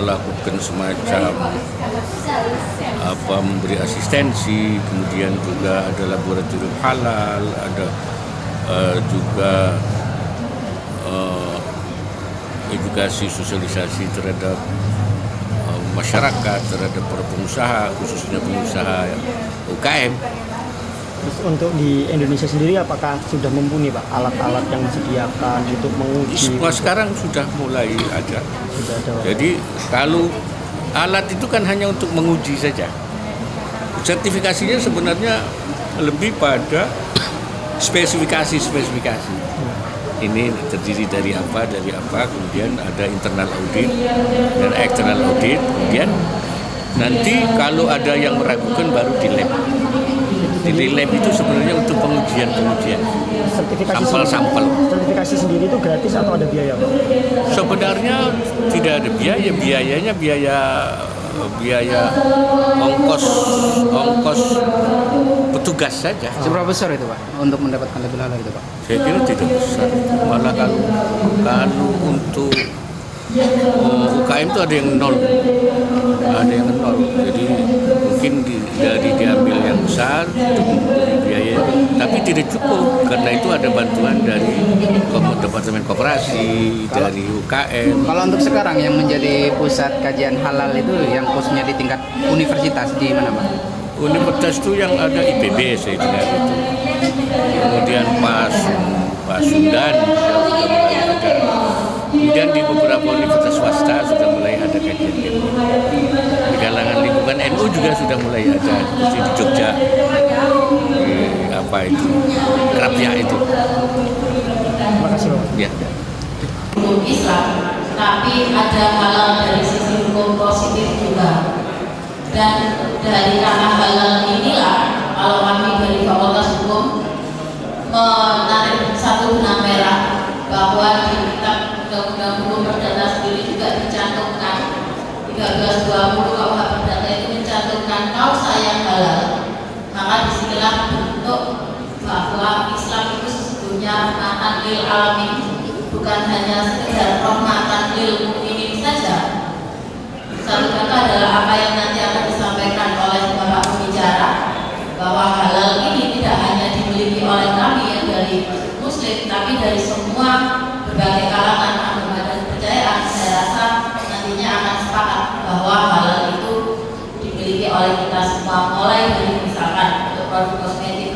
melakukan semacam memberi asistensi, kemudian juga ada laboratorium halal, ada juga edukasi sosialisasi terhadap masyarakat, terhadap para pengusaha, khususnya pengusaha UKM. Terus untuk di Indonesia sendiri apakah sudah mumpuni Pak alat-alat yang disediakan untuk menguji? Sekarang sudah mulai ada. Sudah ada. Jadi kalau alat itu kan hanya untuk menguji saja. Sertifikasinya sebenarnya lebih pada spesifikasi. Ini terdiri dari apa, kemudian ada internal audit dan external audit, kemudian nanti kalau ada yang meragukan baru di lab. Di lab itu sebenarnya untuk pengujian sampel. Sertifikasi sendiri itu gratis atau ada biaya Pak? Sebenarnya tidak ada biayanya biaya ongkos petugas saja. Seberapa besar itu Pak untuk mendapatkan label halal itu Pak? Saya kira tidak besar. Malah kalau untuk UKM itu ada yang nol. Jadi mungkin diambil yang besar untuk memberi biaya, tapi tidak cukup karena itu ada bantuan dari Departemen Koperasi, dari UKM. Kalau untuk sekarang yang menjadi pusat kajian halal itu yang khususnya di tingkat universitas di mana Pak? Universitas itu yang ada IPB saya dengar itu. Kemudian Pasundan sudah mulai ada. Kemudian di beberapa universitas swasta sudah mulai ada kajian ilmu. Di kalangan lingkungan NU juga sudah mulai ada, seperti di Jogja, Krapia itu. Terima kasih Pak. Ya. Hukum Islam, tapi ada halal dari sisi hukum positif juga. Dan dari ranah halal inilah kalau kami dari Fakultas Hukum menarik satu benang merah bahwa di kitab Undang-Undang Hukum Perdata sendiri juga dicantumkan 1320 KUH Perdata itu mencantumkan kausa yang halal. Maka disinilah bentuk bahwa Islam itu sesungguhnya rahmatan lil alamin, bukan hanya sekedar rahmatan lil mukminin saja. Satu contoh adalah apa yang nanti akan disampaikan oleh Bapak Pembicara, bahwa halal ini tidak hanya dimiliki oleh kami yang dari Muslim, tapi dari semua berbagai kalangan agama dan kepercayaan. Saya rasa nantinya akan sepakat bahwa halal itu dimiliki oleh kita semua, mulai dari misalkan untuk produk kosmetik.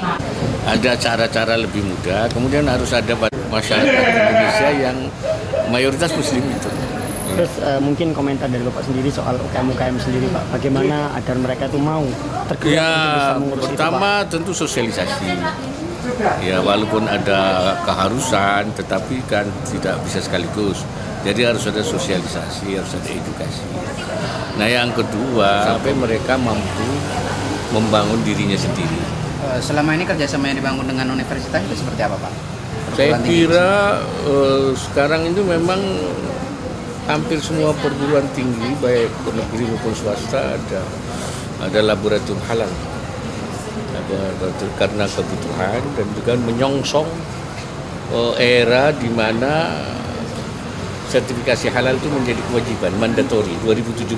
Ada cara-cara lebih mudah, kemudian harus ada masyarakat Indonesia yang mayoritas Muslim itu. Terus mungkin komentar dari Bapak sendiri soal UKM sendiri Pak, bagaimana agar mereka itu mau tergerak untuk bisa mengurus pertama itu Pak? Tentu sosialisasi. Ya walaupun ada keharusan, tetapi kan tidak bisa sekaligus. Jadi harus ada sosialisasi, harus ada edukasi. Nah yang kedua, sampai mereka mampu membangun dirinya sendiri. Selama ini kerjasama yang dibangun dengan universitas itu seperti apa Pak? Saya kira sekarang itu memang hampir semua perguruan tinggi baik negeri maupun swasta ada laboratorium halal, karena kebutuhan dan juga menyongsong era di mana sertifikasi halal itu menjadi kewajiban mandatory 2017.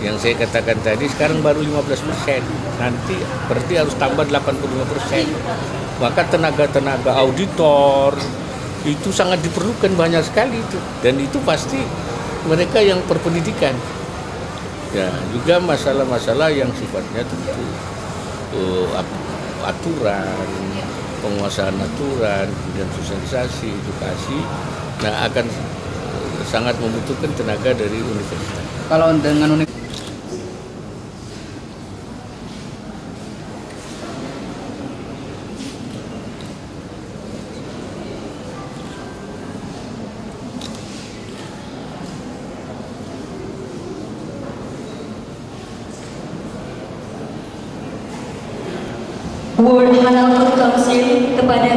Yang saya katakan tadi sekarang baru 15%, nanti berarti harus tambah 85%. Maka tenaga auditor itu sangat diperlukan banyak sekali itu, dan itu pasti mereka yang berpendidikan. Ya, juga masalah-masalah yang sifatnya tentu aturan, penguasaan aturan, kemudian sosialisasi, edukasi, nah akan sangat membutuhkan tenaga dari universitas. Kalau dengan World Halal Food Council kepada